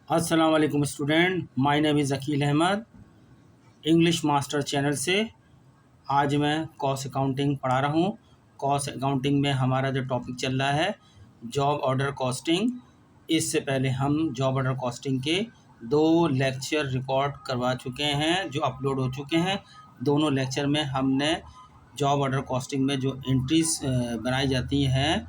अस्सलाम वालेकुम student, my name is Aqeel Ahmad, English master channel से। आज मैं कॉस्ट अकाउंटिंग पढ़ा रहा हूँ। कॉस्ट अकाउंटिंग में हमारा जो टॉपिक चल रहा है जॉब ऑर्डर कॉस्टिंग। इससे पहले हम जॉब ऑर्डर कॉस्टिंग के 2 लेक्चर रिकॉर्ड करवा चुके हैं जो अपलोड हो चुके हैं। दोनों लेक्चर में हमने जॉब ऑर्डर कॉस्टिंग में जो एंट्रीज बनाई जाती हैं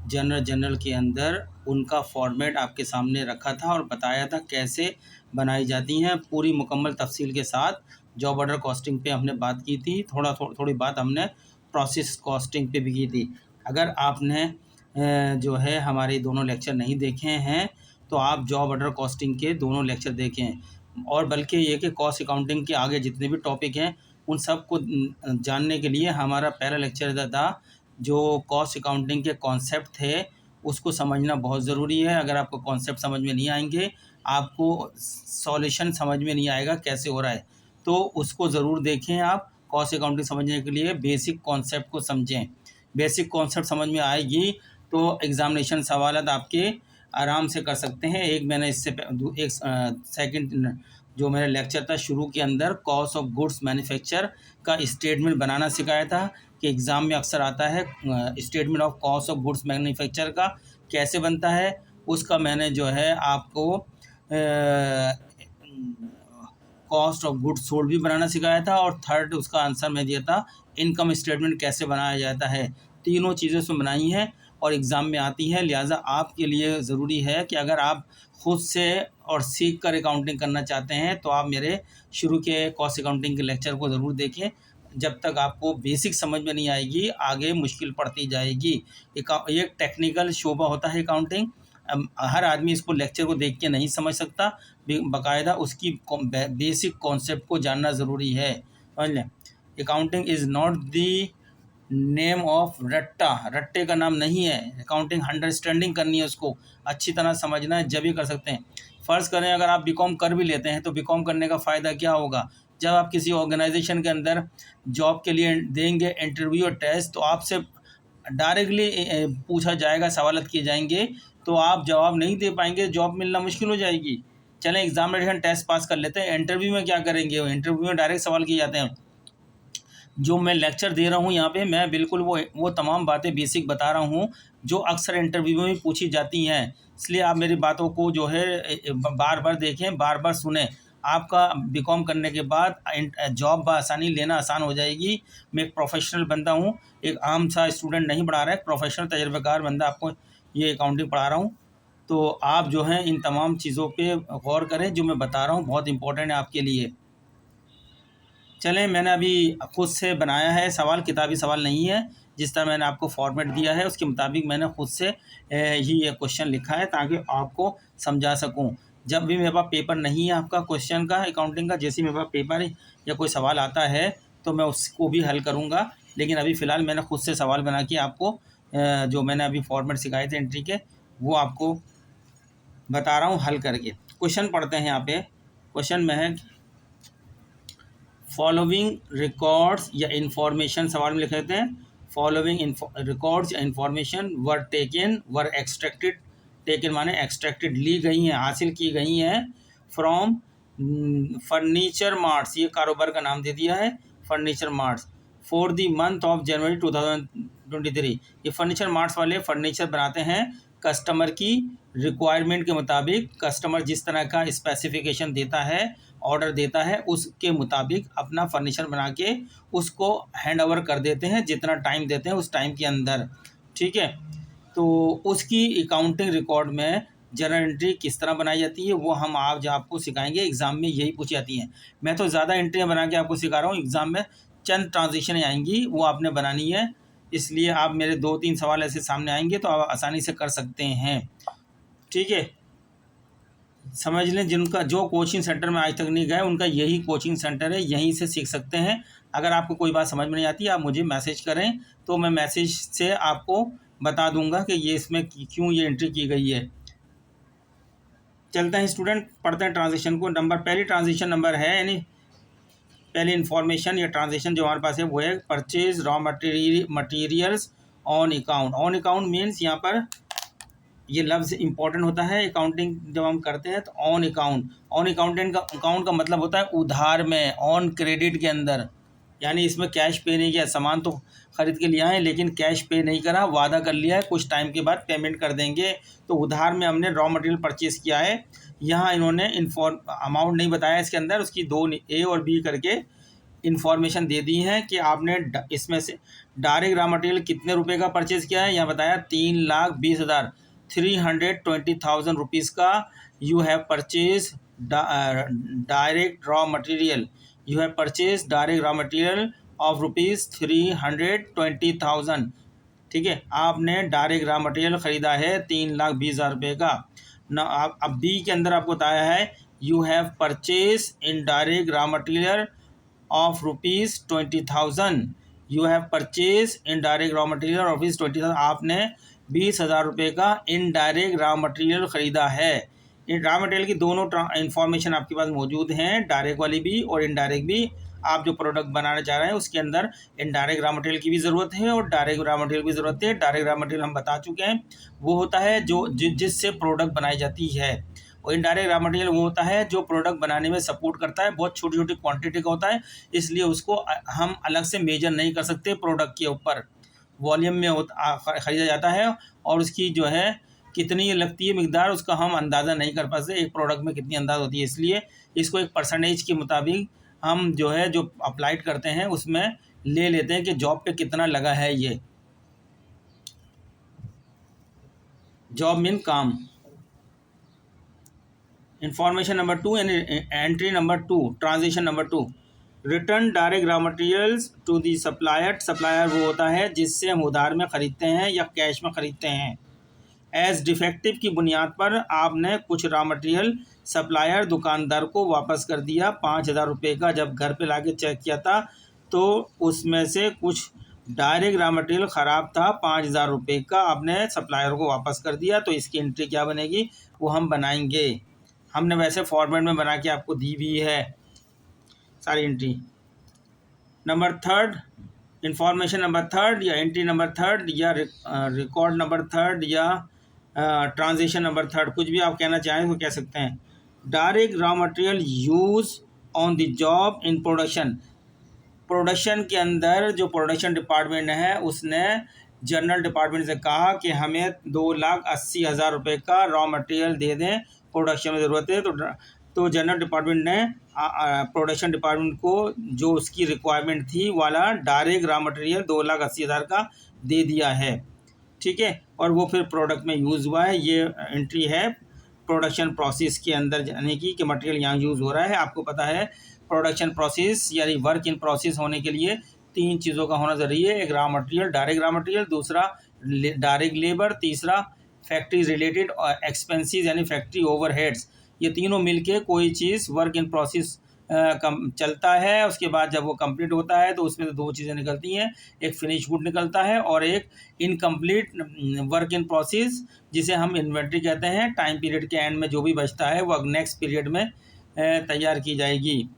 जनरल के अंदर, उनका फॉर्मेट आपके सामने रखा था और बताया था कैसे बनाई जाती हैं। पूरी मुकम्मल तफसील के साथ जॉब ऑर्डर कॉस्टिंग पे हमने बात की थी। थोड़ी बात हमने प्रोसेस कॉस्टिंग पे भी की थी। अगर आपने जो है हमारे दोनों लेक्चर नहीं देखे हैं तो आप जॉब ऑर्डर कॉस्टिंग के दोनों लेक्चर देखें। और बल्कि ये कि कॉस्ट अकाउंटिंग के आगे जितने भी टॉपिक हैं उन सब को जानने के लिए हमारा पहला लेक्चर था जो कॉस्ट अकाउंटिंग के कॉन्सेप्ट थे, उसको समझना बहुत ज़रूरी है। अगर आपको कॉन्सेप्ट समझ में नहीं आएंगे, आपको सॉल्यूशन समझ में नहीं आएगा कैसे हो रहा है, तो उसको ज़रूर देखें। आप कॉस्ट अकाउंटिंग समझने के लिए बेसिक कॉन्सेप्ट को समझें। बेसिक कॉन्सेप्ट समझ में आएगी तो एग्ज़ामिनेशन सवाल आपके आराम से कर सकते हैं। एक मैंने इससे एक सेकंड जो मेरा लेक्चर था शुरू के अंदर कॉस्ट ऑफ गुड्स मैन्युफैक्चर का स्टेटमेंट बनाना सिखाया था कि एग्ज़ाम में अक्सर आता है statement of cost of goods manufacture का कैसे बनता है। उसका मैंने जो है आपको कॉस्ट ऑफ गुड्स सोल्ड भी बनाना सिखाया था और थर्ड उसका आंसर मैं दिया था इनकम स्टेटमेंट कैसे बनाया जाता है। तीनों चीज़ें उसमें बनाई हैं और एग्ज़ाम में आती हैं। लिहाजा आपके लिए ज़रूरी है कि अगर आप खुद से और सीख कर अकाउंटिंग करना चाहते हैं तो आप मेरे शुरू के कॉस्ट अकाउंटिंग के लेक्चर को ज़रूर देखें। जब तक आपको बेसिक समझ में नहीं आएगी आगे मुश्किल पड़ती जाएगी। एक टेक्निकल शोबा होता है अकाउंटिंग। हर आदमी इसको लेक्चर को देख के नहीं समझ सकता, बाकायदा उसकी बेसिक कॉन्सेप्ट को जानना ज़रूरी है। समझ लें, accounting is not the name of रट्टा, रट्टे का नाम नहीं है। अकाउंटिंग अंडरस्टैंडिंग करनी है, उसको अच्छी तरह समझना है, जब ही कर सकते हैं। फ़र्ज़ करें अगर आप बीकॉम कर भी लेते हैं तो बीकॉम करने का फ़ायदा क्या होगा? जब आप किसी ऑर्गेनाइजेशन के अंदर जॉब के लिए देंगे इंटरव्यू और टेस्ट, तो आपसे डायरेक्टली पूछा जाएगा, सवालत किए जाएंगे, तो आप जवाब नहीं दे पाएंगे, जॉब मिलना मुश्किल हो जाएगी। चलें एग्जामिनेशन टेस्ट पास कर लेते हैं, इंटरव्यू में क्या करेंगे? इंटरव्यू में डायरेक्ट सवाल किए जाते हैं। जो मैं लेक्चर दे रहा हूँ यहाँ पे, मैं बिल्कुल वो तमाम बातें बेसिक बता रहा हूँ जो अक्सर इंटरव्यू में भी पूछी जाती हैं। इसलिए आप मेरी बातों को जो है बार बार देखें, बार बार सुने। आपका बीकॉम करने के बाद जॉब बआसानी लेना आसान हो जाएगी। मैं एक प्रोफेशनल बंदा हूँ, एक आम सा स्टूडेंट नहीं पढ़ा रहा है, प्रोफेशनल तजर्बाकार बंदा आपको ये अकाउंटिंग पढ़ा रहा हूँ। तो आप जो हैं इन तमाम चीज़ों पे गौर करें, जो मैं बता रहा हूँ बहुत इंपॉर्टेंट है आपके लिए। चलें, मैंने अभी खुद से बनाया है सवाल, किताबी सवाल नहीं है। जिस तरह मैंने आपको फॉर्मेट दिया है उसके मुताबिक मैंने खुद से ही ये क्वेश्चन लिखा है ताकि आपको समझा सकूं। जब भी मेरे पास पेपर नहीं है आपका क्वेश्चन का अकाउंटिंग का, जैसे मेरे पास पेपर या कोई सवाल आता है तो मैं उसको भी हल करूँगा। लेकिन अभी फ़िलहाल मैंने खुद से सवाल बना के आपको जो मैंने अभी फॉर्मेट सिखाए थे एंट्री के, वो आपको बता रहा हूँ हल करके। क्वेश्चन पढ़ते हैं यहाँ पे। क्वेश्चन में है फॉलोइंग रिकॉर्ड्स या इंफॉर्मेशन, सवाल में लिख देते हैं फॉलोइंग रिकॉर्ड्स या information were taken, were extracted, taken माने एक्सट्रैक्टेड, ली गई हैं, हासिल की गई हैं फ्रॉम फर्नीचर मार्ट्स, ये कारोबार का नाम दे दिया है furniture marts, for the month of January 2023। ये फर्नीचर मार्ट्स वाले फर्नीचर बनाते हैं कस्टमर की रिक्वायरमेंट के मुताबिक। कस्टमर जिस तरह का स्पेसिफिकेशन देता है, ऑर्डर देता है, उसके मुताबिक अपना फर्नीचर बना के उसको हैंड ओवर कर देते हैं, जितना टाइम देते हैं उस टाइम के अंदर। ठीक है, तो उसकी अकाउंटिंग रिकॉर्ड में जर्नल एंट्री किस तरह बनाई जाती है वो हम आज आपको सिखाएंगे। एग्ज़ाम में यही पूछी जाती हैं। मैं तो ज़्यादा एंट्रियाँ बना के आपको सिखा रहा हूँ, एग्ज़ाम में चंद ट्रांजिशन आएंगी वो आपने बनानी है। इसलिए आप मेरे 2-3 सवाल ऐसे सामने आएंगे तो आप आसानी से कर सकते हैं। ठीक है, समझ लें, जिनका जो कोचिंग सेंटर में आज तक नहीं गए उनका यही कोचिंग सेंटर है, यहीं से सीख सकते हैं। अगर आपको कोई बात समझ में नहीं आती आप मुझे मैसेज करें तो मैं मैसेज से आपको बता दूंगा कि ये इसमें क्यों ये एंट्री की गई है। चलते हैं स्टूडेंट, पढ़ते हैं ट्रांजेक्शन को। पहली ट्रांजेक्शन नंबर है, यानी पहली इन्फॉर्मेशन या ट्रांजेक्शन जो हमारे पास है वो है purchase raw materials on account. On account means यहाँ पर ये लफ्ज़ इम्पोर्टेंट होता है अकाउंटिंग जब हम करते हैं तो ऑन अकाउंट का मतलब होता है उधार में, ऑन क्रेडिट के अंदर, यानी इसमें कैश पे नहीं किया, सामान तो ख़रीद के लिया है लेकिन कैश पे नहीं करा, वादा कर लिया है कुछ टाइम के बाद पेमेंट कर देंगे, तो उधार में हमने रॉ मटेरियल परचेज़ किया है। यहाँ इन्होंने अमाउंट नहीं बताया इसके अंदर, उसकी दो ए और बी करके इन्फॉर्मेशन दे दी है कि आपने इसमें से डायरेक्ट रॉ मटेरियल कितने रुपए का परचेज़ किया है। यहाँ बताया 3,20,000 320,000 रुपीज़ का you have purchase direct raw material, you have purchase direct raw material of rupees 320,000। ठीक है, आपने डायरेक्ट रॉ मटेरियल ख़रीदा है 3,20,000 रुपये का ना। आप अब बी के अंदर आपको बताया है you have purchase in direct raw material of rupees 20,000, you have purchase in direct raw material of rupees 20,000, आपने 20,000 रुपये का इनडायरेक्ट रॉ मटेरियल ख़रीदा है। इन रॉ मटेरियल की दोनों इन्फॉर्मेशन आपके पास मौजूद हैं, डायरेक्ट वाली भी और इनडायरेक्ट भी। आप जो प्रोडक्ट बनाना चाह रहे हैं उसके अंदर इनडायरेक्ट रॉ मटेरियल की भी ज़रूरत है और डायरेक्ट रॉ मटेरियल की ज़रूरत है। डायरेक्ट रॉ मटेरियल हम बता चुके हैं, वो होता है जो जिससे प्रोडक्ट बनाई जाती है, और इनडायरेक्ट रॉ मटेरियल वो होता है जो प्रोडक्ट बनाने में सपोर्ट करता है, बहुत छोटी छोटी क्वांटिटी का होता है, इसलिए उसको हम अलग से मेजर नहीं कर सकते। प्रोडक्ट के ऊपर वॉल्यूम में ख़रीदा जाता है और उसकी जो है कितनी लगती है मिकदार, उसका हम अंदाज़ा नहीं कर पाते एक प्रोडक्ट में कितनी अंदाज़ होती है, इसलिए इसको एक परसेंटेज के मुताबिक हम जो है जो अप्लाइड करते हैं उसमें ले लेते हैं कि जॉब पे कितना लगा है। ये जॉब मीन काम। इंफॉर्मेशन नंबर 2 यानी entry number 2, transaction number 2, return direct raw materials to the supplier. Supplier वो होता है जिससे हम उधार में ख़रीदते हैं या कैश में ख़रीदते हैं। एज डिफेक्टिव की बुनियाद पर आपने कुछ रॉ मटेरियल सप्लायर दुकानदार को वापस कर दिया 5,000 रुपये का। जब घर पे लाके चेक किया था तो उसमें से कुछ डायरेक्ट रॉ मटेरियल ख़राब था, 5,000 रुपये का आपने सप्लायर को वापस कर दिया, तो इसकी एंट्री क्या बनेगी वो हम बनाएंगे। हमने वैसे फॉर्मेट में बना के आपको दी भी है सारी एंट्री। नंबर 3, इंफॉर्मेशन नंबर 3 या एंट्री नंबर 3 या रिकॉर्ड नंबर 3 या ट्रांजिशन नंबर 3, कुछ भी आप कहना चाहें तो कह सकते हैं। Direct raw material use on the job in production. Production के अंदर जो प्रोडक्शन डिपार्टमेंट है उसने जनरल डिपार्टमेंट से कहा कि हमें 2,80,000 रुपये का रॉ मटेरियल दे दें, प्रोडक्शन में ज़रूरत है, तो जनरल डिपार्टमेंट ने प्रोडक्शन डिपार्टमेंट को जो उसकी रिक्वायरमेंट थी वाला डायरेक्ट रॉ मटेरियल 2,80,000 का दे दिया है। ठीक है, और वो फिर प्रोडक्ट में यूज़ हुआ है। ये एंट्री है प्रोडक्शन प्रोसेस के अंदर, यानी कि मटेरियल यहाँ यूज़ हो रहा है। आपको पता है प्रोडक्शन प्रोसेस यानी वर्क इन प्रोसेस होने के लिए 3 चीज़ों का होना ज़रूरी है। एक raw material, direct raw material, दूसरा डायरेक्ट लेबर, तीसरा फैक्ट्री रिलेटेड एक्सपेंसेस यानी फैक्ट्री ओवरहेड्स। ये तीनों मिलके कोई चीज़ वर्क इन प्रोसेस चलता है। उसके बाद जब वो कंप्लीट होता है तो उसमें से 2 चीज़ें निकलती हैं, एक फिनिश गुड निकलता है और एक इनकम्प्लीट वर्क इन प्रोसेस जिसे हम इन्वेंट्री कहते हैं। टाइम पीरियड के एंड में जो भी बचता है वो नेक्स्ट पीरियड में तैयार की जाएगी।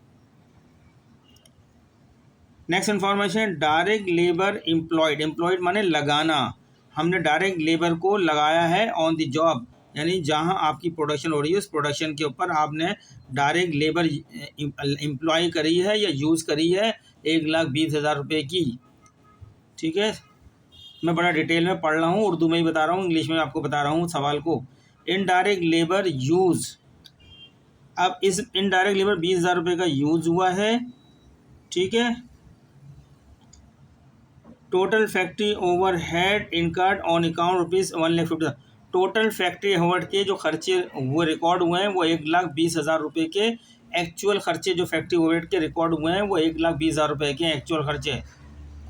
Next information, direct labour employed माने लगाना। हमने डायरेक्ट लेबर को लगाया है ऑन द जॉब, यानी जहां आपकी प्रोडक्शन हो रही है उस प्रोडक्शन के ऊपर आपने डायरेक्ट लेबर एम्प्लॉय करी है या यूज़ करी है 1,20,000 रुपये की। ठीक है, मैं बड़ा डिटेल में पढ़ रहा हूँ, उर्दू में ही बता रहा हूँ, इंग्लिश में आपको बता रहा हूँ सवाल को। इनडायरेक्ट लेबर यूज़, अब इस इनडायरेक्ट लेबर 20,000 रुपये का यूज़ हुआ है। ठीक है, total factory overhead incurred on account rupees 1,50,000। Total factory overhead के जो खर्चे वो रिकॉर्ड हुए हैं वो 1,20,000 रुपये के एक्चुअल खर्चे, जो फैक्ट्री ओवरहेड के रिकॉर्ड हुए हैं वो 1,20,000 रुपये के एक्चुअल खर्चे।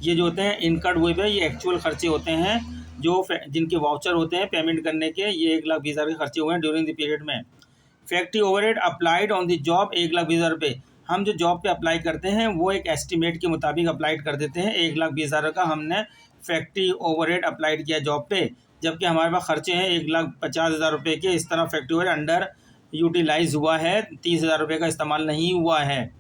ये जो होते हैं इनकर्ड हुए पे ये एक्चुअल खर्चे होते हैं, जो जिनके वाउचर होते हैं पेमेंट करने के, ये 1,20,000 के खर्चे हुए हैं ड्यूरिंग द पीरियड में। Factory overhead applied on the job 1,20,000 रुपये। हम जो जॉब पे अप्लाई करते हैं वो एक एस्टीमेट के मुताबिक अप्लाइड कर देते हैं। 1,20,000 का हमने फैक्ट्री ओवरहेड अप्लाइड किया जॉब पे, जबकि हमारे पास खर्चे हैं 1,50,000 रुपये के। इस तरह फैक्ट्री ओवरहेड अंडर यूटिलाइज हुआ है, 30,000 रुपये का इस्तेमाल नहीं हुआ है।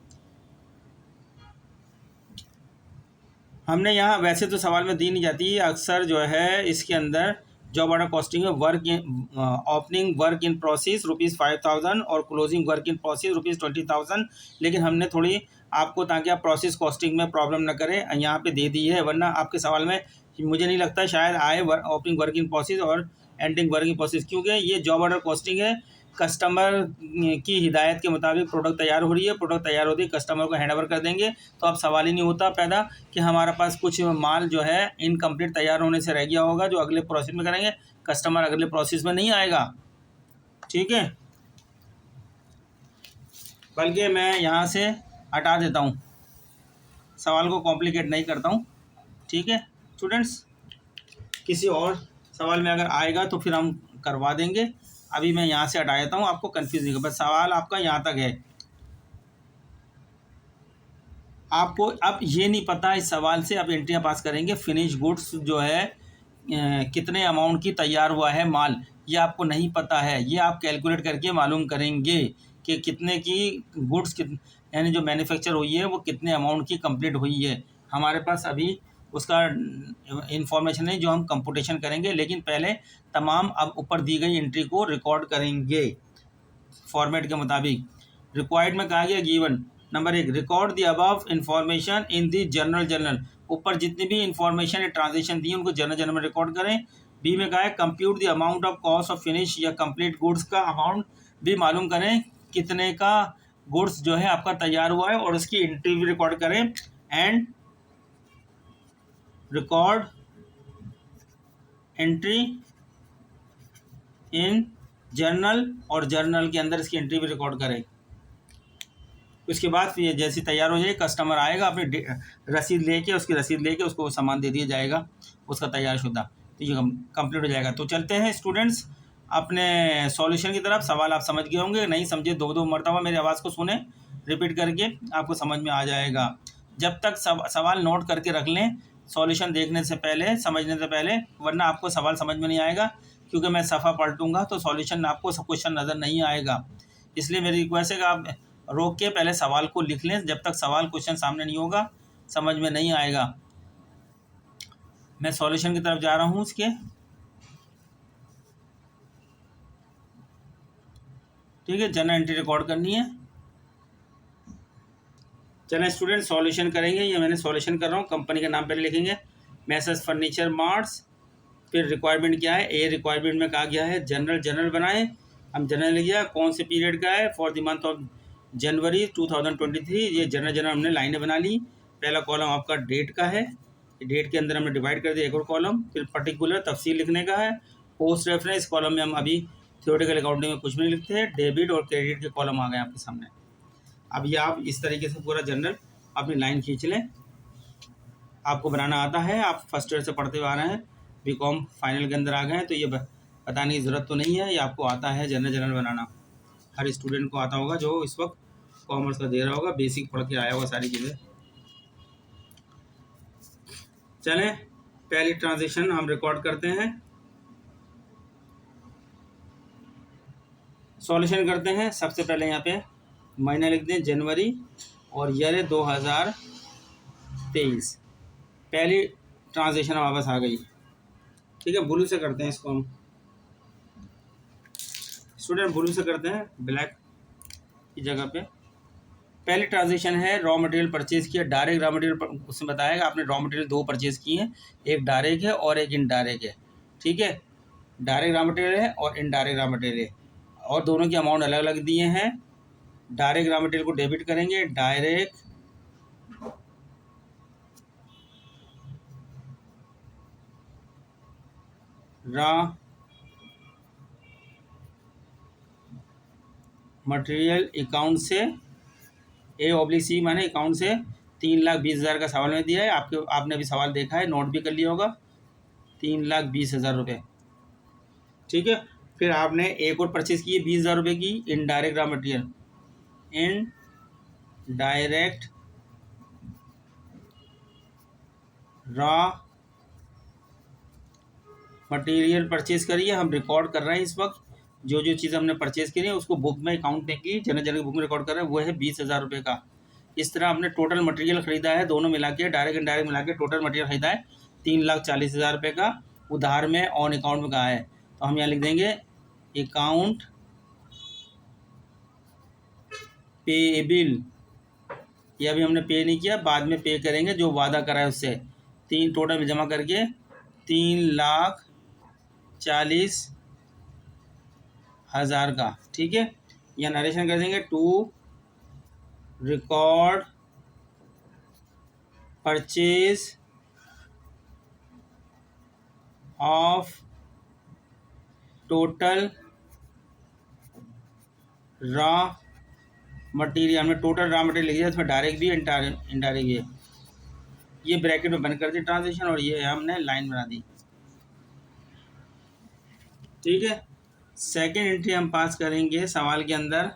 हमने यहाँ वैसे तो सवाल में दी नहीं जाती, अक्सर जो है इसके अंदर जॉब ऑर्डर कॉस्टिंग है work in opening work in process ₹5,000 और क्लोजिंग वर्क इन प्रोसेस ₹20,000। लेकिन हमने थोड़ी आपको, ताकि आप प्रोसेस कॉस्टिंग में प्रॉब्लम न करें, यहाँ पे दे दी है, वरना आपके सवाल में मुझे नहीं लगता शायद आए ओपनिंग वर्क इन प्रोसेस और एंडिंग वर्क इन प्रोसेस, क्योंकि ये जॉब ऑर्डर कॉस्टिंग है। कस्टमर की हिदायत के मुताबिक प्रोडक्ट तैयार हो रही है, प्रोडक्ट तैयार होती है कस्टमर को हैंड ओवर कर देंगे, तो अब सवाल ही नहीं होता पैदा कि हमारे पास कुछ माल जो है इनकम्प्लीट तैयार होने से रह गया होगा, जो अगले प्रोसेस में करेंगे, कस्टमर अगले प्रोसेस में नहीं आएगा। ठीक है, बल्कि मैं यहाँ से हटा देता हूँ, सवाल को कॉम्प्लिकेट नहीं करता हूँ। ठीक है स्टूडेंट्स, किसी और सवाल में अगर आएगा तो फिर हम करवा देंगे। अभी मैं यहाँ से हटा देता हूँ, आपको कंफ्यूज नहीं, बस सवाल आपका यहाँ तक है। आपको अब ये नहीं पता इस सवाल से आप एंट्रियाँ पास करेंगे फिनिश गुड्स जो है कितने अमाउंट की तैयार हुआ है माल, ये आपको नहीं पता है। ये आप कैलकुलेट करके मालूम करेंगे कि कितने की गुड्स यानी जो मैन्युफैक्चर हुई है वो कितने अमाउंट की कंप्लीट हुई है। हमारे पास अभी उसका इंफॉर्मेशन नहीं जो हम कंप्यूटेशन करेंगे, लेकिन पहले तमाम अब ऊपर दी गई एंट्री को रिकॉर्ड करेंगे फॉर्मेट के मुताबिक। रिक्वायर्ड में कहा गया given number 1 record the above information in the journal. ऊपर जितनी भी इंफॉर्मेशन या ट्रांजेक्शन दी उनको जर्नल में रिकॉर्ड करें। बी में कहा है compute the amount of cost of finish या कंप्लीट गुड्स का अमाउंट भी मालूम करें, कितने का गुड्स जो है आपका तैयार हुआ है और उसकी एंट्री भी रिकॉर्ड करें। And record entry in journal, और जर्नल के अंदर इसकी एंट्री भी रिकॉर्ड करें। उसके बाद फिर जैसे तैयार हो जाए कस्टमर आएगा अपनी रसीद लेके, उसकी रसीद लेके उसको सामान दे दिया जाएगा उसका तैयार शुदा, तो ये कंप्लीट हो जाएगा। तो चलते हैं स्टूडेंट्स अपने सॉल्यूशन की तरफ। सवाल आप समझ गए होंगे, नहीं समझे दो मरतबा मेरी आवाज़ को सुने, रिपीट करके आपको समझ में आ जाएगा। जब तक सवाल नोट करके रख लें सॉल्यूशन देखने से पहले, समझने से पहले, वरना आपको सवाल समझ में नहीं आएगा, क्योंकि मैं सफ़ा पलटूंगा तो सॉल्यूशन आपको सब क्वेश्चन नज़र नहीं आएगा। इसलिए मेरी रिक्वेस्ट है कि आप रोक के पहले सवाल को लिख लें, जब तक सवाल क्वेश्चन सामने नहीं होगा समझ में नहीं आएगा। मैं सॉल्यूशन की तरफ जा रहा हूँ उसके। ठीक है, जर्नल एंट्री रिकॉर्ड करनी है। चलें स्टूडेंट सॉल्यूशन करेंगे। ये मैंने सॉल्यूशन कर रहा हूँ, कंपनी का नाम पहले लिखेंगे मैसेज फर्नीचर मार्ट्स। फिर रिक्वायरमेंट क्या है, ए रिक्वायरमेंट में कहा गया है जनरल बनाए, हम जनरल लिख दिया। कौन से पीरियड का है, for the month of January 2023। ये जनरल हमने लाइनें बना ली। पहला कॉलम आपका डेट का है, डेट के अंदर हमने डिवाइड कर दिया एक और कॉलम। फिर पर्टिकुलर तफसील लिखने का है। पोस्ट रेफरेंस कॉलम में हम अभी थियोरेटिकल अकाउंटिंग में कुछ भी नहीं लिखते हैं, डेबिट और क्रेडिट के कॉलम आ गए आपके सामने। अब ये आप इस तरीके से पूरा जनरल अपनी लाइन खींच लें। आपको बनाना आता है, आप फर्स्ट ईयर से पढ़ते हुए आ रहे हैं, बीकॉम फाइनल के अंदर आ गए हैं, तो ये बताने की ज़रूरत तो नहीं है, ये आपको आता है जनरल बनाना। हर स्टूडेंट को आता होगा जो इस वक्त कॉमर्स का दे रहा होगा, बेसिक पढ़ के आया होगा सारी चीज़ें। चलें पहली ट्रांजेक्शन हम रिकॉर्ड करते हैं, सॉल्यूशन करते हैं। सबसे पहले यहाँ पे महीना लिख दें जनवरी और ईयर है 2023। पहली ट्रांजेक्शन वापस आ गई। ठीक है, ब्लू से करते हैं इसको हम स्टूडेंट, ब्लू से करते हैं ब्लैक की जगह पे। पहली ट्रांजेक्शन है रॉ मटेरियल परचेज किया, डायरेक्ट रॉ मटेरियल उसमें बताएगा आपने रॉ मटेरियल 2 परचेज किए हैं, एक डायरेक्ट है और एक इनडायरेक्ट है। ठीक है, डायरेक्ट रॉ मटेरियल है और इनडायरेक्ट रॉ मटेरियल है, और दोनों की अमाउंट अलग अलग दिए हैं। डायरेक्ट रॉ मटेरियल को डेबिट करेंगे, डायरेक्ट रॉ मटेरियल अकाउंट से, A/C माने अकाउंट से 3,20,000 का सवाल में दिया है। आपने अभी सवाल देखा है, नोट भी कर लिया होगा, 3,20,000 रुपये। ठीक है, फिर आपने एक और परचेज की है 20,000 रुपये की indirect raw material, indirect raw material purchase करिए। हम रिकॉर्ड कर रहे हैं इस वक्त जो जो चीज़ हमने परचेज करी है उसको बुक में अकाउंट में की जनरल की बुक में रिकॉर्ड कर रहे हैं, वो है 20,000 रुपये का। इस तरह हमने टोटल मटेरियल ख़रीदा है, दोनों मिला के डायरेक्ट इनडायरेक्ट मिला के टोटल मटेरियल ख़रीदा है 3,40,000 रुपये का। उधार में ऑन अकाउंट में कहा है, तो हम यहाँ लिख देंगे अकाउंट पेएबल। ये अभी हमने पे नहीं किया, बाद में पे करेंगे, जो वादा करा है उससे। 3 टोटल में जमा करके 3,40,000 का, ठीक है। यहाँ नरेशन कर देंगे, to record purchase of total raw material. हमने टोटल रॉ मटेरियल लिख दिया, इसमें डायरेक्ट भी इनडायरेक्ट भी है। ये ब्रैकेट में बंद कर दी ट्रांजेक्शन, और ये हमने लाइन बना दी, ठीक है। सेकेंड एंट्री हम पास करेंगे सवाल के अंदर।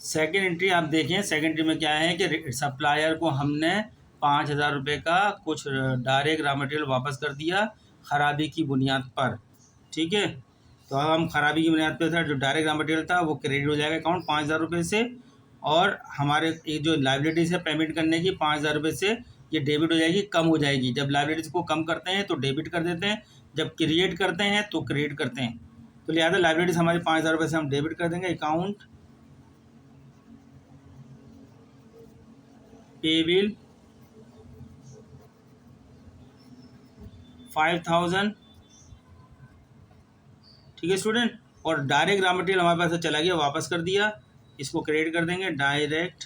सेकेंड एंट्री आप देखें, सेकेंड एंट्री में क्या है कि सप्लायर को हमने 5,000 रुपये का कुछ डायरेक्ट रॉ मटेरियल वापस कर दिया खराबी की बुनियाद पर, ठीक है। तो अब हम खराबी की बुनियाद पर था, जो डायरेक्ट रॉ मटेरियल था वो क्रेडिट हो जाएगा अकाउंट 5,000 रुपये से, और हमारे ये जो लाइबिलिटीज़ है पेमेंट करने की 5,000 रुपये से ये डेबिट हो जाएगी, कम हो जाएगी। जब लाइबिलिटीज़ को कम करते हैं तो डेबिट कर देते हैं, जब क्रिएट करते हैं तो क्रेडिट करते हैं। तो लिहाजा लाइबिलिटीज़ हमारी 5,000 रुपये से हम डेबिट कर देंगे। अकाउंट पेबिल 5,000, ठीक है स्टूडेंट। और डायरेक्ट रॉ मटेरियल हमारे पास से चला गया, वापस कर दिया, इसको क्रेडिट कर देंगे। डायरेक्ट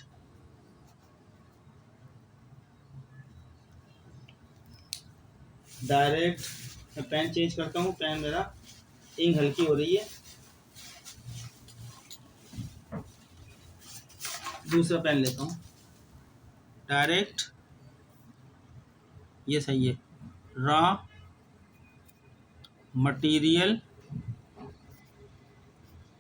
मैं पेन चेंज करता हूँ, पेन मेरा इंक हल्की हो रही है, दूसरा पेन लेता हूँ। डायरेक्ट, ये सही है, रॉ मटेरियल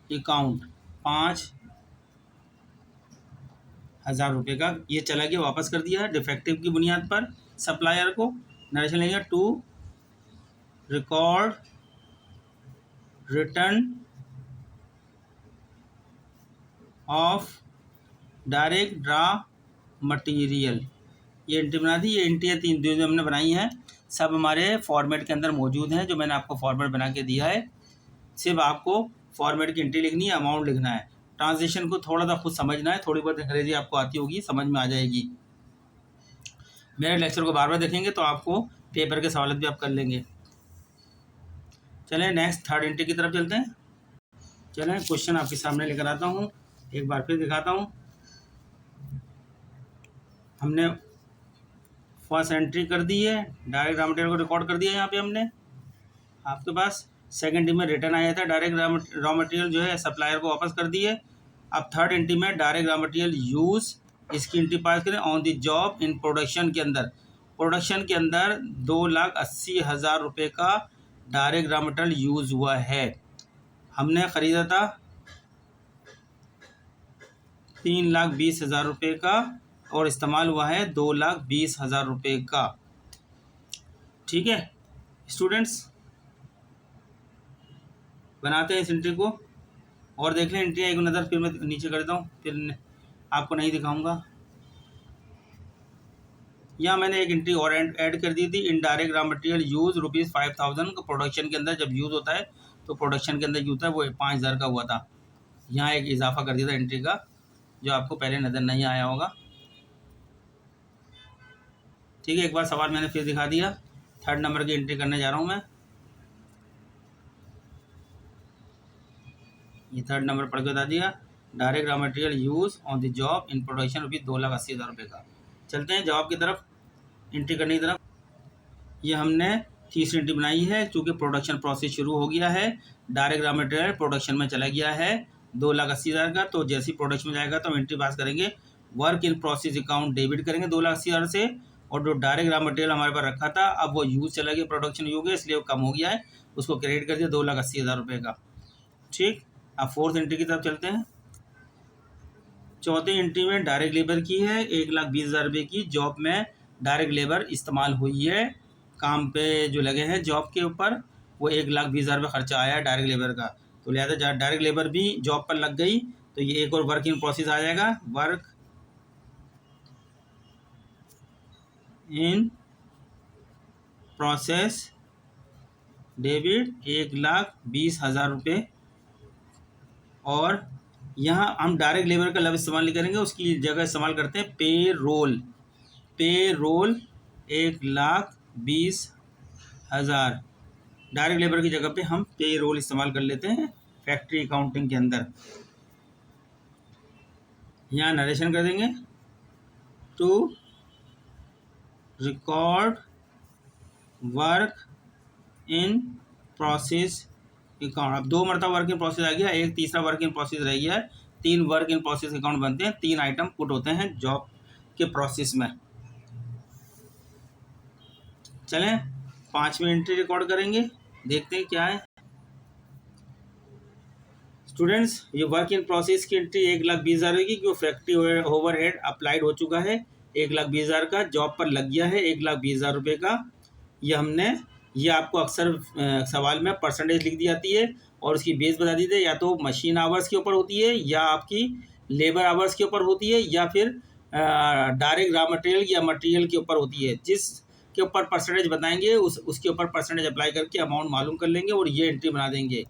अकाउंट 5,000 रुपये का ये चला गया, वापस कर दिया डिफेक्टिव की बुनियाद पर सप्लायर को। नरेशन लेंगे, to record return of direct raw material. ये एंट्री बना दी, ये एंट्री है 3 जो हमने बनाई हैं, सब हमारे फॉर्मेट के अंदर मौजूद हैं, जो मैंने आपको फॉर्मेट बना के दिया है। सिर्फ आपको फॉर्मेट की एंट्री लिखनी है, अमाउंट लिखना है। ट्रांजेक्शन को थोड़ा सा खुद समझना है, थोड़ी बहुत अंग्रेजी आपको आती होगी, समझ में आ जाएगी। मेरे लेक्चर को बार बार देखेंगे तो आपको पेपर के सवाल भी आप कर लेंगे। चलें नेक्स्ट थर्ड एंट्री की तरफ चलते हैं। चलें क्वेश्चन आपके सामने लेकर आता हूँ, एक बार फिर दिखाता हूँ। हमने फर्स्ट एंट्री कर दी है, डायरेक्ट रॉ मटेरियल को रिकॉर्ड कर दिया है यहाँ पे हमने आपके पास। सेकंड एंट्री में रिटर्न आया था, डायरेक्ट रॉ मटेरियल जो है सप्लायर को वापस कर दिए। अब थर्ड एंट्री में डायरेक्ट रॉ मटेरियल यूज़, इसकी एंट्री पास करें। On the job in production के अंदर, प्रोडक्शन के अंदर 2,80,000 रुपये का डायरेक्ट रॉ मटेरियल यूज़ हुआ है। हमने ख़रीदा था 3,20,000 रुपये का, और इस्तेमाल हुआ है 2,20,000 रुपये का, ठीक है स्टूडेंट्स। बनाते हैं इस एंट्री को और देख लें एंट्री एक नज़र, फिर मैं नीचे कर देता हूँ, फिर आपको नहीं दिखाऊंगा। यहाँ मैंने एक एंट्री और ऐड कर दी थी, इनडायरेक्ट रॉ मटेरियल यूज़ ₹5,000 का। प्रोडक्शन के अंदर जब यूज़ होता है तो प्रोडक्शन के अंदर यूज़ होता है, वो 5,000 का हुआ था। यहाँ एक इजाफा कर दिया था एंट्री का, जो आपको पहले नज़र नहीं आया होगा, ठीक है। एक बार सवाल मैंने फिर दिखा दिया। थर्ड नंबर की एंट्री करने जा रहा हूँ मैं। ये थर्ड नंबर पढ़ के बता दिया, direct raw material use on the job in production ₹2,80,000 रुपये का। चलते हैं जॉब की तरफ, एंट्री करने की तरफ। ये हमने तीसरी एंट्री बनाई है, चूँकि प्रोडक्शन प्रोसेस शुरू हो गया है, डायरेक्ट रॉ मटेरियल प्रोडक्शन में चला गया है 2,80,000 का। तो जैसे ही प्रोडक्शन में जाएगा तो हम एंट्री पास करेंगे, work in process account debit करेंगे 2,80,000 से, और जो डायरेक्ट रॉ मटेरियल हमारे पास रखा था अब वो यूज़ चला गया, प्रोडक्शन हो गया, इसलिए वो कम हो गया है, उसको क्रेडिट कर दिया 2,80,000 रुपये का, ठीक। अब फोर्थ एंट्री की तरफ चलते हैं। चौथी एंट्री में डायरेक्ट लेबर की है, 1,20,000 रुपये की। जॉब में डायरेक्ट लेबर इस्तेमाल हुई है, काम पे जो लगे हैं जॉब के ऊपर, वो 1,20,000 रुपये खर्चा आया है डायरेक्ट लेबर का। तो लिहाजा डायरेक्ट लेबर भी जॉब पर लग गई, तो ये एक और वर्क इन प्रोसेस आ जाएगा, वर्क इन प्रोसेस डेबिट 1,20,000 रुपये। और यहाँ हम डायरेक्ट लेबर का लफ्ज़ इस्तेमाल नहीं करेंगे, उसकी जगह इस्तेमाल करते हैं पे रोल। पे रोल 1,20,000, डायरेक्ट लेबर की जगह पे हम पे रोल इस्तेमाल कर लेते हैं फैक्ट्री अकाउंटिंग के अंदर। यहाँ नरेशन कर देंगे, to record work in process account. अब 2 मरतबा वर्क इन प्रोसेस आ गया, एक तीसरा वर्क इन प्रोसेस रह गया है। 3 वर्क इन प्रोसेस अकाउंट बनते हैं, 3 आइटम पुट होते हैं जॉब के प्रोसेस में। चलें 5वीं एंट्री रिकॉर्ड करेंगे, देखते हैं क्या है। स्टूडेंट्स, ये वर्क इन प्रोसेस की एंट्री 1,20,000 होगी, क्योंकि फैक्ट्री ओवरहेड अप्लाइड हो चुका है। 1,20,000 का जॉब पर लग गया है, 1,20,000 रुपये का। ये आपको अक्सर सवाल में परसेंटेज लिख दी जाती है और उसकी बेस बता दी जाती है, या तो मशीन आवर्स के ऊपर होती है, या आपकी लेबर आवर्स के ऊपर होती है, या फिर डायरेक्ट रॉ मटेरियल या मटेरियल के ऊपर होती है। जिस के ऊपर परसेंटेज बताएंगे उसके ऊपर परसेंटेज अप्लाई करके अमाउंट मालूम कर लेंगे और ये एंट्री बना देंगे।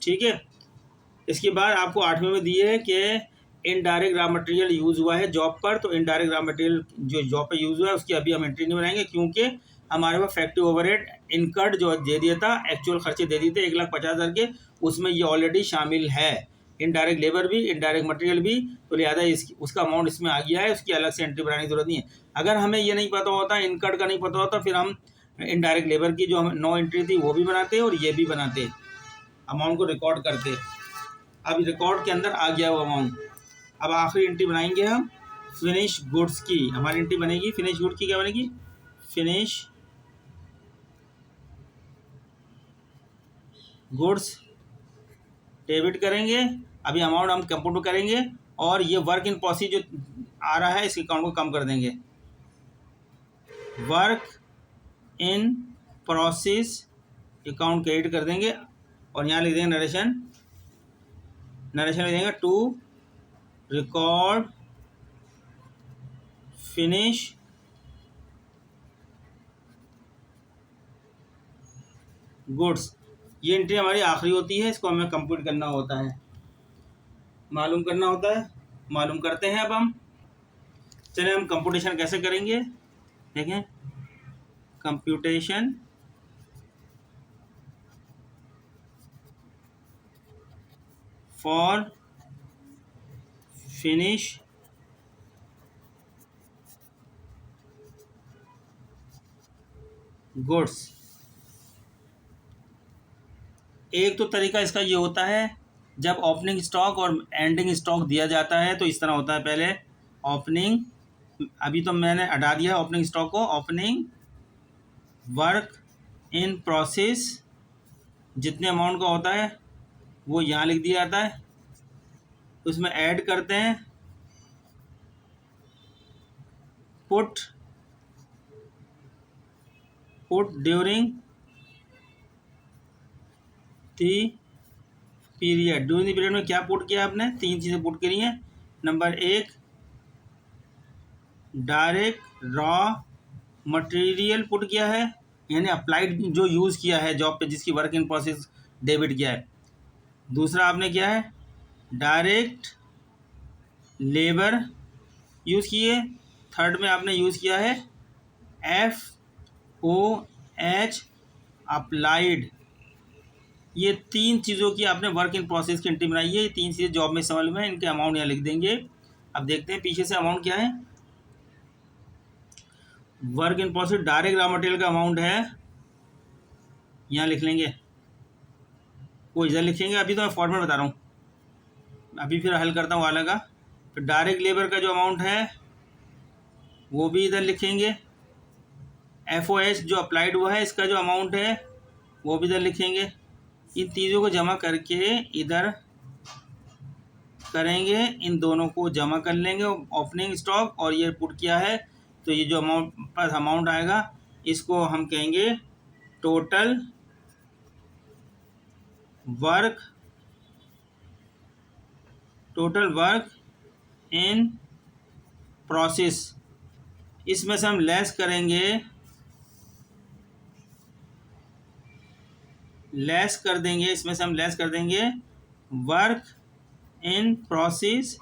ठीक है। इसके बाद आपको 8वें में दिए है कि इनडायरेक्ट रॉ मटेरियल यूज़ हुआ है जॉब पर, तो इनडायरेक्ट रॉ मटेरियल जो जॉब पर यूज़ हुआ है उसकी अभी हम एंट्री नहीं बनाएंगे, क्योंकि हमारे पास फैक्ट्री ओवरहेड इनकर्ड जो दे दिया था, एक्चुअल खर्चे दे दिए थे 1,50,000 के, उसमें ये ऑलरेडी शामिल है। इनडायरेक्ट लेबर भी, इनडायरेक्ट मटेरियल भी, तो लिहाजा उसका अमाउंट इसमें आ गया है, उसकी अलग से एंट्री बनाने की जरूरत नहीं है। अगर हमें ये नहीं पता होता, इनकर्ड का नहीं पता होता, फिर हम इनडायरेक्ट लेबर की जो हम 9 एंट्री थी वो भी बनाते और ये भी बनाते, अमाउंट को रिकॉर्ड करते। अब रिकॉर्ड के अंदर आ गया वो अमाउंट। अब आखिरी एंट्री बनाएंगे हम फिनिश गुड्स की। हमारी एंट्री बनेगी फिनिश गुड की, क्या बनेगी, फिनिश गुड्स डेबिट करेंगे। अभी अमाउंट हम कंप्यूट करेंगे और ये वर्क इन प्रोसेस जो आ रहा है इस अकाउंट को कम कर देंगे। Work in process account credit कर देंगे और यहाँ लिख देंगे नरेशन लिख देंगे टू रिकॉर्ड फिनिश गुड्स। ये एंट्री हमारी आखिरी होती है, इसको हमें कंप्यूट करना होता है, मालूम करना होता है। मालूम करते हैं अब हम। चलिए हम कंप्यूटेशन कैसे करेंगे, देखें। Computation for finish goods. एक तो तरीका इसका ये होता है, जब ओपनिंग स्टॉक और एंडिंग स्टॉक दिया जाता है तो इस तरह होता है। पहले ओपनिंग, अभी तो मैंने हटा दिया है ओपनिंग स्टॉक को, ओपनिंग वर्क इन प्रोसेस जितने अमाउंट का होता है वो यहाँ लिख दिया जाता है, उसमें ऐड करते हैं put during the period. During the period में क्या पुट किया आपने, 3 चीज़ें पुट करी हैं। Number 1 direct raw material put किया है, यानी अप्लाइड जो यूज़ किया है जॉब पे, जिसकी वर्क इन प्रोसेस डेबिट किया है। दूसरा आपने किया है डायरेक्ट लेबर यूज़ किए। थर्ड में आपने यूज़ किया है FOH अप्लाइड। ये 3 चीज़ों की आपने वर्क इन प्रोसेस की एंट्री बनाई है। ये 3 चीज़ें जॉब में समझ में, इनके अमाउंट यहाँ लिख देंगे। अब देखते हैं पीछे से अमाउंट क्या है। Work in process direct raw material का अमाउंट है, यहाँ लिख लेंगे, वो इधर लिखेंगे। अभी तो मैं फॉर्मेट बता रहा हूँ, अभी फिर हल करता हूँ वाला का। फिर डायरेक्ट लेबर का जो अमाउंट है वो भी इधर लिखेंगे। FOH जो अप्लाइड हुआ है इसका जो अमाउंट है वो भी इधर लिखेंगे। इन चीज़ों को जमा करके इधर करेंगे, इन दोनों को जमा कर लेंगे। ओपनिंग स्टॉक और ये पुट किया है, तो ये जो अमाउंट आएगा इसको हम कहेंगे टोटल वर्क इन प्रोसेस। इसमें से हम लेस करेंगे लेस कर देंगे, इसमें से हम लेस कर देंगे work in process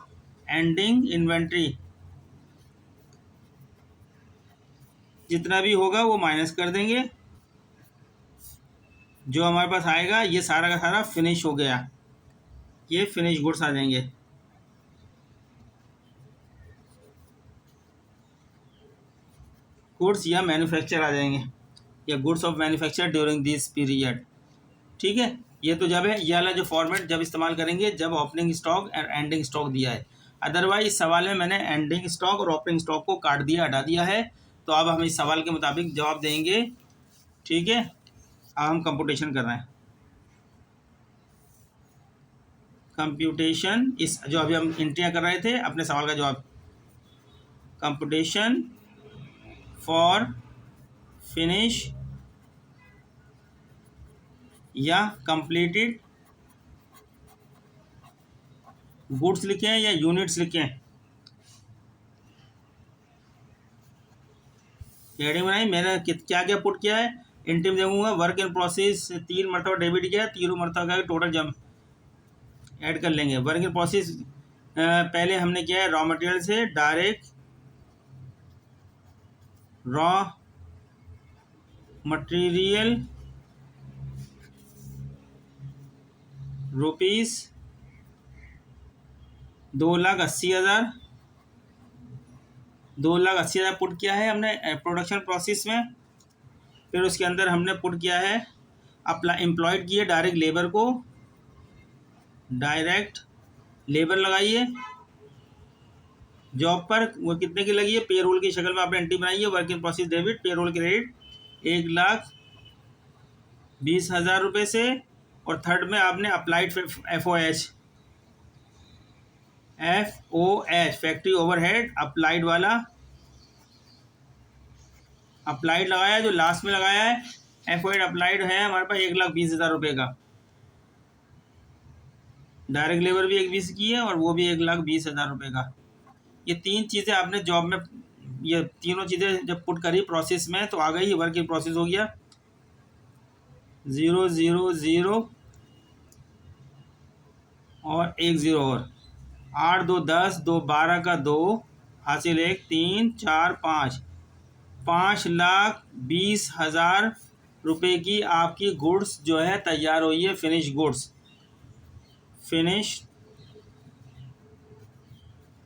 ending inventory, जितना भी होगा वो माइनस कर देंगे। जो हमारे पास आएगा ये सारा का सारा फिनिश हो गया, ये फिनिश गुड्स आ जाएंगे। गुड्स या मैन्युफैक्चर आ जाएंगे, या goods of manufacture during this period. ठीक है, ये तो जब है, ये वाला जो फॉर्मेट जब इस्तेमाल करेंगे जब ओपनिंग स्टॉक और एंडिंग स्टॉक दिया है। अदरवाइज इस सवाल में मैंने एंडिंग स्टॉक और ओपनिंग स्टॉक को काट दिया, हटा दिया है। तो अब हम इस सवाल के मुताबिक जवाब देंगे। ठीक है, अब हम कंप्यूटेशन कर रहे हैं। कंप्यूटेशन, इस जो अभी हम एंट्रियाँ कर रहे थे अपने सवाल का जवाब, कंप्यूटेशन फॉर फिनिश या कंप्लीटेड गुड्स लिखे हैं या यूनिट्स लिखे हैं। हेडिंग बनाई मैंने, क्या क्या पुट किया है। इंटीम देखूंगा, वर्क इन प्रोसेस 3 मरतबा डेबिट किया, तीनों मरतबा का टोटल जम ऐड कर लेंगे। वर्क इन प्रोसेस पहले हमने किया है रॉ मटेरियल से direct raw material rupees 2,80,000, 2,80,000 put किया है हमने प्रोडक्शन प्रोसेस में। फिर उसके अंदर हमने पुट किया है अपना एम्प्लॉयड किए डायरेक्ट लेबर को, डायरेक्ट लेबर लगाइए जॉब पर, वो कितने की लगी है, पेरोल की शक्ल में आपने एंट्री बनाई है। Work in process debit, payroll credit 1,20,000 रुपये से। और थर्ड में आपने applied FOH factory overhead applied वाला अप्लाइड लगाया, जो लास्ट में लगाया है। FOH अप्लाइड है हमारे पास 1,20,000 रुपये का। डायरेक्ट लेबर भी 1,20 की है और वो भी 1,20,000 रुपये का। ये तीन चीज़ें आपने जॉब में, ये तीनों चीज़ें जब पुट करी प्रोसेस में तो आ गई। वर्क इन प्रोसेस हो गया 0 0 0 और 1 0 और 8 2 10, 2 12 का 2 हासिल 1 3 4 5, 5,20,000 रुपये की आपकी गुड्स जो है तैयार हुई है। फिनिश गुड्स, फिनिश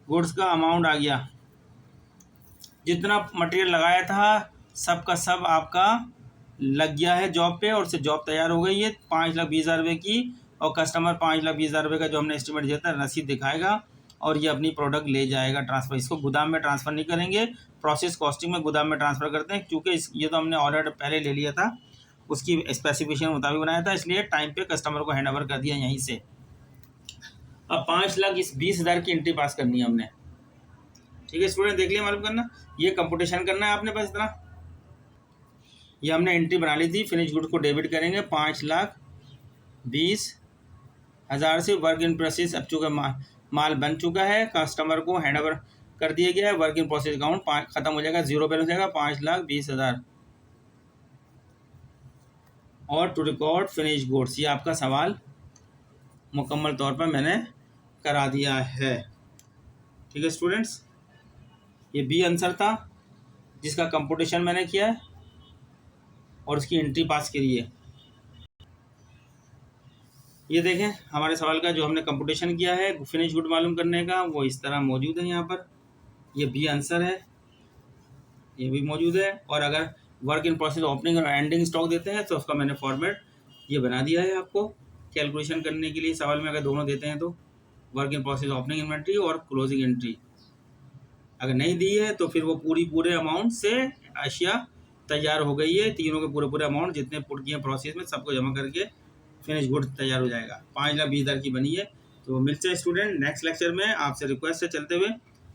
गुड्स का अमाउंट आ गया। जितना मटेरियल लगाया था सब का सब आपका लग गया है जॉब पे, और उससे जॉब तैयार हो गई है 5,20,000 रुपये की। और कस्टमर 5,20,000 रुपये का जो हमने एस्टिमेट दिया था रसीद दिखाएगा और ये अपनी प्रोडक्ट ले जाएगा ट्रांसफ़र। इसको गोदाम में ट्रांसफ़र नहीं करेंगे, प्रोसेस कॉस्टिंग में गोदाम में ट्रांसफ़र करते हैं, क्योंकि ये तो हमने ऑर्डर पहले ले लिया था, उसकी स्पेसिफिकेशन मुताबिक बनाया था, इसलिए टाइम पे कस्टमर को हैंड ओवर कर दिया यहीं से। अब 5,20,000 की एंट्री पास करनी है हमने। ठीक है स्टूडेंट, देख लिया, मालूम करना, ये कंप्यूटेशन करना है आपने बस इतना। ये हमने एंट्री बना ली थी, फिनिश गुड्स को डेबिट करेंगे 5,20,000 से। वर्क इन प्रोसेस अब चूँकि माल बन चुका है, कस्टमर को हैंड ओवर कर दिया गया है। वर्क इन प्रोसेस अकाउंट खत्म हो जाएगा, 0 बैलेंस हो जाएगा 5,20,000। और टू रिकॉर्ड फिनिश गुड्स, ये आपका सवाल मुकम्मल तौर पर मैंने करा दिया है। ठीक है स्टूडेंट्स, ये बी आंसर था जिसका कंप्यूटेशन मैंने किया है और उसकी एंट्री पास करी है। ये देखें हमारे सवाल का जो हमने कंप्यूटेशन किया है फिनिश गुड मालूम करने का, वो इस तरह मौजूद है यहाँ पर। ये बी आंसर है, ये भी मौजूद है। और अगर वर्क इन प्रोसेस ओपनिंग और एंडिंग स्टॉक देते हैं तो उसका मैंने फॉर्मेट ये बना दिया है आपको कैलकुलेशन करने के लिए। सवाल में अगर दोनों देते हैं तो work in process opening inventory और क्लोजिंग एंट्री, अगर नहीं दी है तो फिर वो पूरे अमाउंट से अशिया तैयार हो गई है, तीनों के पूरे अमाउंट जितने पुट किए प्रोसेस में सबको जमा करके फिनिश गुड तैयार हो जाएगा। 5,20,000 की बनी है। तो मिलते हैं स्टूडेंट नेक्स्ट लेक्चर में। आपसे रिक्वेस्ट है चलते हुए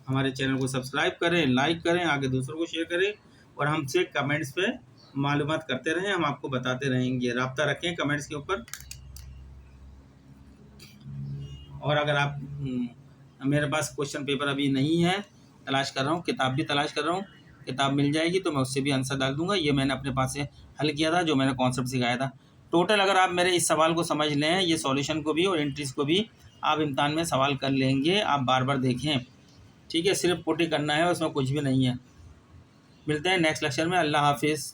हमारे चैनल को सब्सक्राइब करें, लाइक करें, आगे दूसरों को शेयर करें और हमसे कमेंट्स पे मालूमात करते रहें, हम आपको बताते रहेंगे। रब्ता रखें कमेंट्स के ऊपर। और अगर आप मेरे पास क्वेश्चन पेपर अभी नहीं है, तलाश कर रहा हूँ, किताब भी तलाश कर रहा हूँ, किताब मिल जाएगी तो मैं उससे भी आंसर डाल दूंगा। ये मैंने अपने पास से हल किया था, जो मैंने कॉन्सेप्ट सिखाया था टोटल अगर आप मेरे इस सवाल को समझ लें, ये सॉल्यूशन को भी और एंट्रीज को भी, आप इम्तिहान में सवाल कर लेंगे। आप बार बार देखें, ठीक है, सिर्फ पुट ही करना है, उसमें कुछ भी नहीं है। मिलते हैं नेक्स्ट लेक्चर में। अल्लाह हाफिज़।